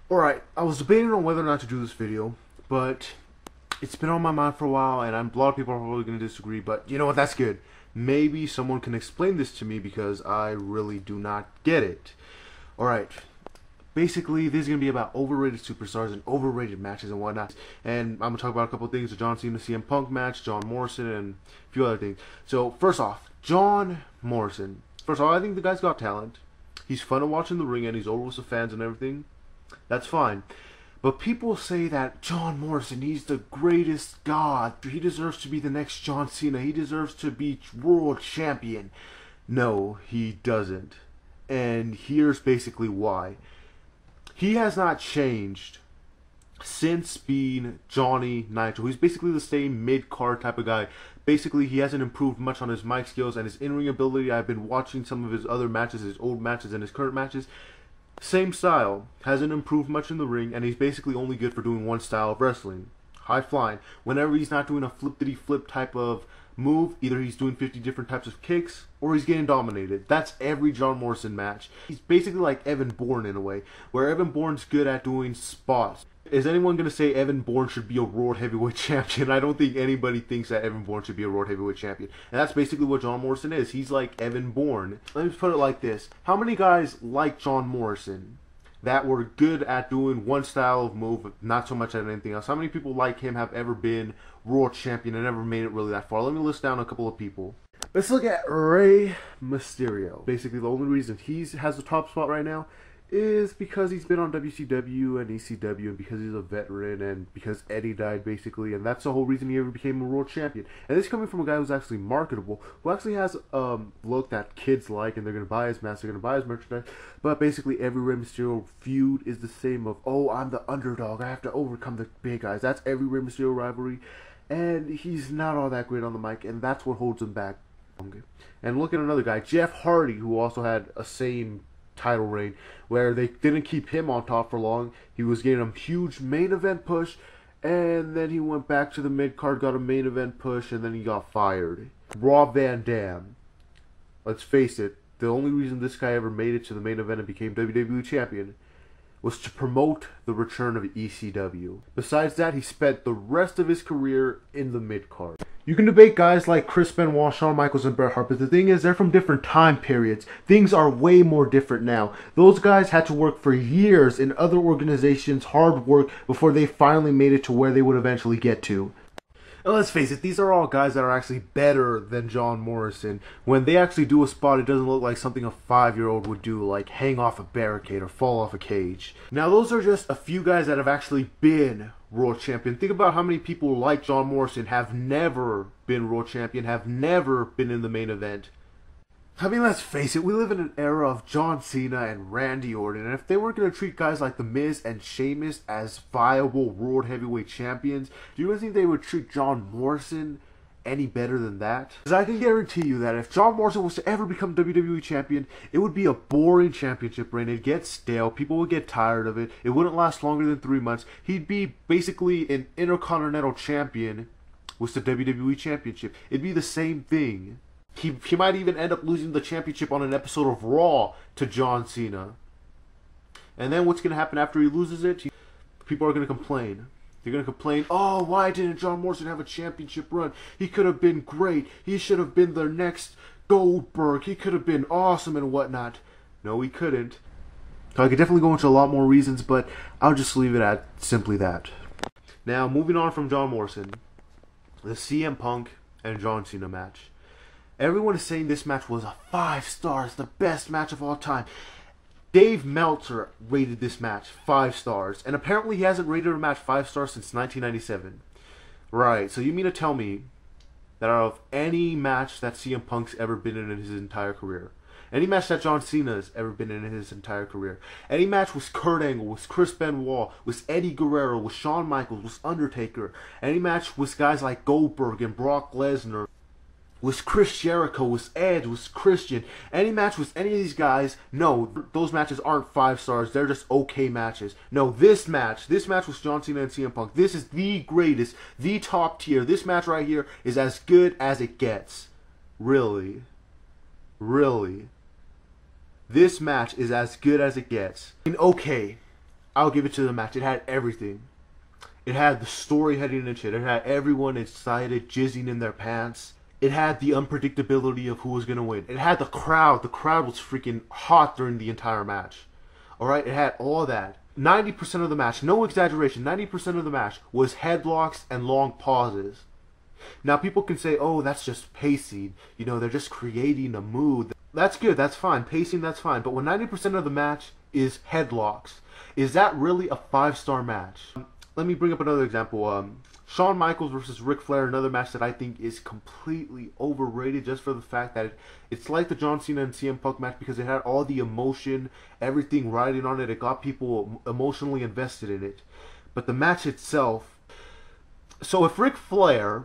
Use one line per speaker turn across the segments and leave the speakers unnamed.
Alright, I was debating on whether or not to do this video, but it's been on my mind for a while, and a lot of people are probably going to disagree, but you know what, that's good. Maybe someone can explain this to me because I really do not get it. Alright, basically this is going to be about overrated superstars and overrated matches and whatnot, and I'm going to talk about a couple of things, the John Cena CM Punk match, John Morrison, and a few other things. So, first off, John Morrison. First of all, I think the guy's got talent. He's fun to watch in the ring, and he's over with the fans and everything. That's fine. But people say that John Morrison, he's the greatest god. He deserves to be the next John Cena. He deserves to be world champion. No, he doesn't. And here's basically why. He has not changed since being Johnny Nitro. He's basically the same mid-card type of guy. Basically, he hasn't improved much on his mic skills and his in-ring ability. I've been watching some of his other matches, his old matches and his current matches. Same style, hasn't improved much in the ring, and he's basically only good for doing one style of wrestling. High flying. Whenever he's not doing a flip-diddy-flip type of move, either he's doing 50 different types of kicks, or he's getting dominated. That's every John Morrison match. He's basically like Evan Bourne in a way, where Evan Bourne's good at doing spots. Is anyone going to say Evan Bourne should be a World Heavyweight Champion? I don't think anybody thinks that Evan Bourne should be a World Heavyweight Champion. And that's basically what John Morrison is. He's like Evan Bourne. Let me put it like this. How many guys like John Morrison that were good at doing one style of move, not so much at anything else? How many people like him have ever been World Champion and never made it really that far? Let me list down a couple of people. Let's look at Rey Mysterio. Basically, the only reason he has the top spot right now is because he's been on WCW and ECW, and because he's a veteran, and because Eddie died, basically, and that's the whole reason he ever became a world champion. And this is coming from a guy who's actually marketable, who actually has a look that kids like, and they're going to buy his mask, they're going to buy his merchandise. But basically, every Rey Mysterio feud is the same of, oh, I'm the underdog, I have to overcome the big guys. That's every Rey Mysterio rivalry, and he's not all that great on the mic, and that's what holds him back. And look at another guy, Jeff Hardy, who also had a same title reign where they didn't keep him on top for long. He was getting a huge main event push, and then he went back to the mid card, got a main event push, and then he got fired. Rob Van Dam. Let's face it, the only reason this guy ever made it to the main event and became WWE champion was to promote the return of ECW. Besides that, he spent the rest of his career in the mid card. You can debate guys like Chris Benoit, Shawn Michaels, and Bret Hart, but the thing is, they're from different time periods. Things are way more different now. Those guys had to work for years in other organizations, hard work, before they finally made it to where they would eventually get to. And let's face it, these are all guys that are actually better than John Morrison. When they actually do a spot, it doesn't look like something a 5-year-old would do, like hang off a barricade or fall off a cage. Now, those are just a few guys that have actually been world champion. Think about how many people like John Morrison have never been world champion, have never been in the main event. I mean, let's face it, we live in an era of John Cena and Randy Orton, and if they were going to treat guys like The Miz and Sheamus as viable world heavyweight champions, do you really think they would treat John Morrison any better than that? Because I can guarantee you that if John Morrison was to ever become WWE champion, it would be a boring championship reign. It'd get stale. People would get tired of it. It wouldn't last longer than 3 months. He'd be basically an Intercontinental champion with the WWE championship. It'd be the same thing. He might even end up losing the championship on an episode of Raw to John Cena. And then what's going to happen after he loses it? People are going to complain. They're going to complain, oh, why didn't John Morrison have a championship run? He could have been great. He should have been the next Goldberg. He could have been awesome and whatnot. No, he couldn't. So I could definitely go into a lot more reasons, but I'll just leave it at simply that. Now, moving on from John Morrison, the CM Punk and John Cena match. Everyone is saying this match was a 5 stars, the best match of all time. Dave Meltzer rated this match 5 stars, and apparently he hasn't rated a match 5 stars since 1997. Right, so you mean to tell me that out of any match that CM Punk's ever been in his entire career, any match that John Cena's ever been in his entire career, any match with Kurt Angle, with Chris Benoit, with Eddie Guerrero, with Shawn Michaels, with Undertaker, any match with guys like Goldberg and Brock Lesnar, with Chris Jericho, with Edge, with Christian, any match with any of these guys, no, those matches aren't 5 stars, they're just okay matches. No, this match with John Cena and CM Punk, this is the greatest, the top tier. This match right here is as good as it gets. Really? Really? This match is as good as it gets. I mean, okay, I'll give it to the match. It had everything. It had the story heading into it. It had everyone excited, jizzing in their pants. It had the unpredictability of who was going to win. It had the crowd. The crowd was freaking hot during the entire match. Alright, it had all that. 90% of the match, no exaggeration, 90% of the match was headlocks and long pauses. Now people can say, oh, that's just pacing. You know, they're just creating a mood. That's good, that's fine. Pacing, that's fine. But when 90% of the match is headlocks, is that really a 5-star match? Let me bring up another example. Shawn Michaels versus Ric Flair, another match that I think is completely overrated just for the fact that it's like the John Cena and CM Punk match because it had all the emotion, everything riding on it. It got people emotionally invested in it. But the match itself... So if Ric Flair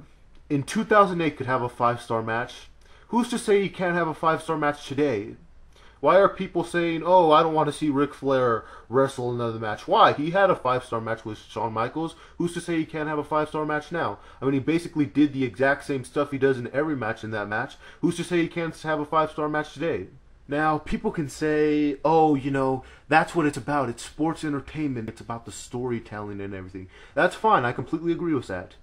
in 2008 could have a 5-star match, who's to say he can't have a 5-star match today? Why are people saying, oh, I don't want to see Ric Flair wrestle another match? Why? He had a 5-star match with Shawn Michaels. Who's to say he can't have a 5-star match now? I mean, he basically did the exact same stuff he does in every match in that match. Who's to say he can't have a 5-star match today? Now, people can say, oh, you know, that's what it's about. It's sports entertainment. It's about the storytelling and everything. That's fine. I completely agree with that.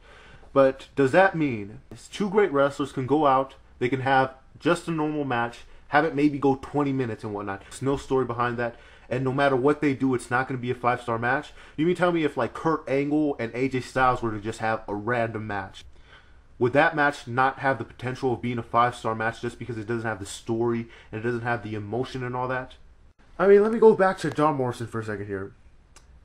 But does that mean two great wrestlers can go out, they can have just a normal match, have it maybe go 20 minutes and whatnot. There's no story behind that. And no matter what they do, it's not going to be a 5-star match. You mean tell me if like Kurt Angle and AJ Styles were to just have a random match, would that match not have the potential of being a 5-star match just because it doesn't have the story and it doesn't have the emotion and all that? I mean, let me go back to John Morrison for a second here.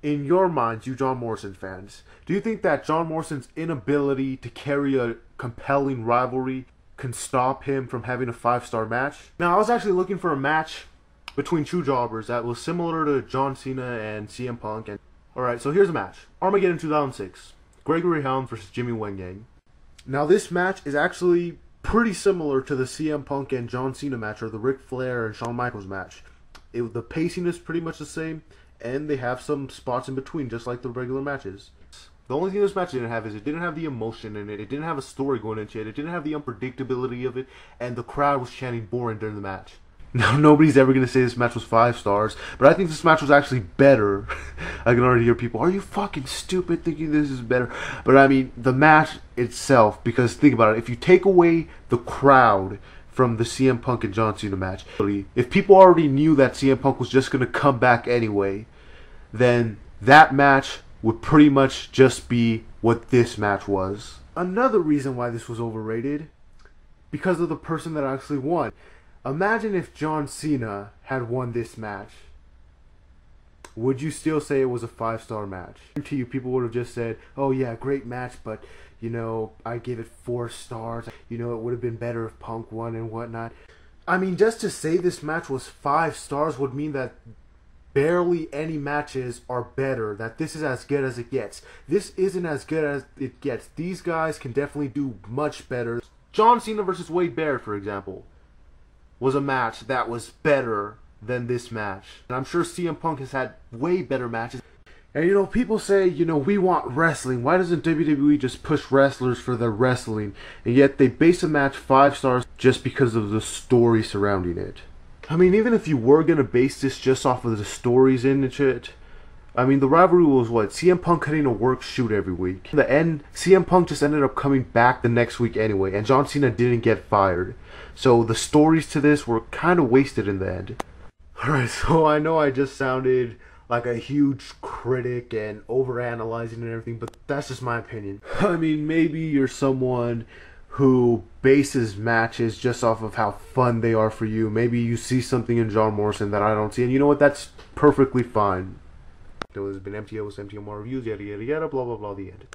In your minds, you John Morrison fans, do you think that John Morrison's inability to carry a compelling rivalry can stop him from having a 5-star match? Now, I was actually looking for a match between two jobbers that was similar to John Cena and CM Punk. And alright, so here's a match. Armageddon 2006. Gregory Helms versus Jimmy Wang Yang. Now, this match is actually pretty similar to the CM Punk and John Cena match, or the Ric Flair and Shawn Michaels match. The pacing is pretty much the same, and they have some spots in between, just like the regular matches. The only thing this match didn't have is it didn't have the emotion in it. It didn't have a story going into it. It didn't have the unpredictability of it. And the crowd was chanting boring during the match. Now, nobody's ever going to say this match was 5 stars. But I think this match was actually better. I can already hear people, are you fucking stupid thinking this is better? But I mean, the match itself, because think about it. If you take away the crowd from the CM Punk and John Cena match, if people already knew that CM Punk was just going to come back anyway, then that match would pretty much just be what this match was. Another reason why this was overrated, because of the person that actually won. Imagine if John Cena had won this match. Would you still say it was a 5-star match? To you, people would have just said, oh yeah, great match, but you know, I give it 4 stars. You know, it would have been better if Punk won and whatnot. I mean, just to say this match was 5 stars would mean that barely any matches are better, that this is as good as it gets. This isn't as good as it gets. These guys can definitely do much better. John Cena versus Wade Barrett, for example, was a match that was better than this match. And I'm sure CM Punk has had way better matches. And you know, people say, you know, we want wrestling. Why doesn't WWE just push wrestlers for their wrestling? And yet they base a match 5 stars just because of the story surrounding it. I mean, even if you were going to base this just off of the stories in and shit, I mean, the rivalry was what? CM Punk cutting a work shoot every week. In the end, CM Punk just ended up coming back the next week anyway, and John Cena didn't get fired. So the stories to this were kind of wasted in the end. Alright, so I know I just sounded like a huge critic and overanalyzing and everything, but that's just my opinion. I mean, maybe you're someone who bases matches just off of how fun they are for you. Maybe you see something in John Morrison that I don't see, and you know what? That's perfectly fine. This has been MTO with MTO More Reviews, yada yada yada, blah blah blah, the end.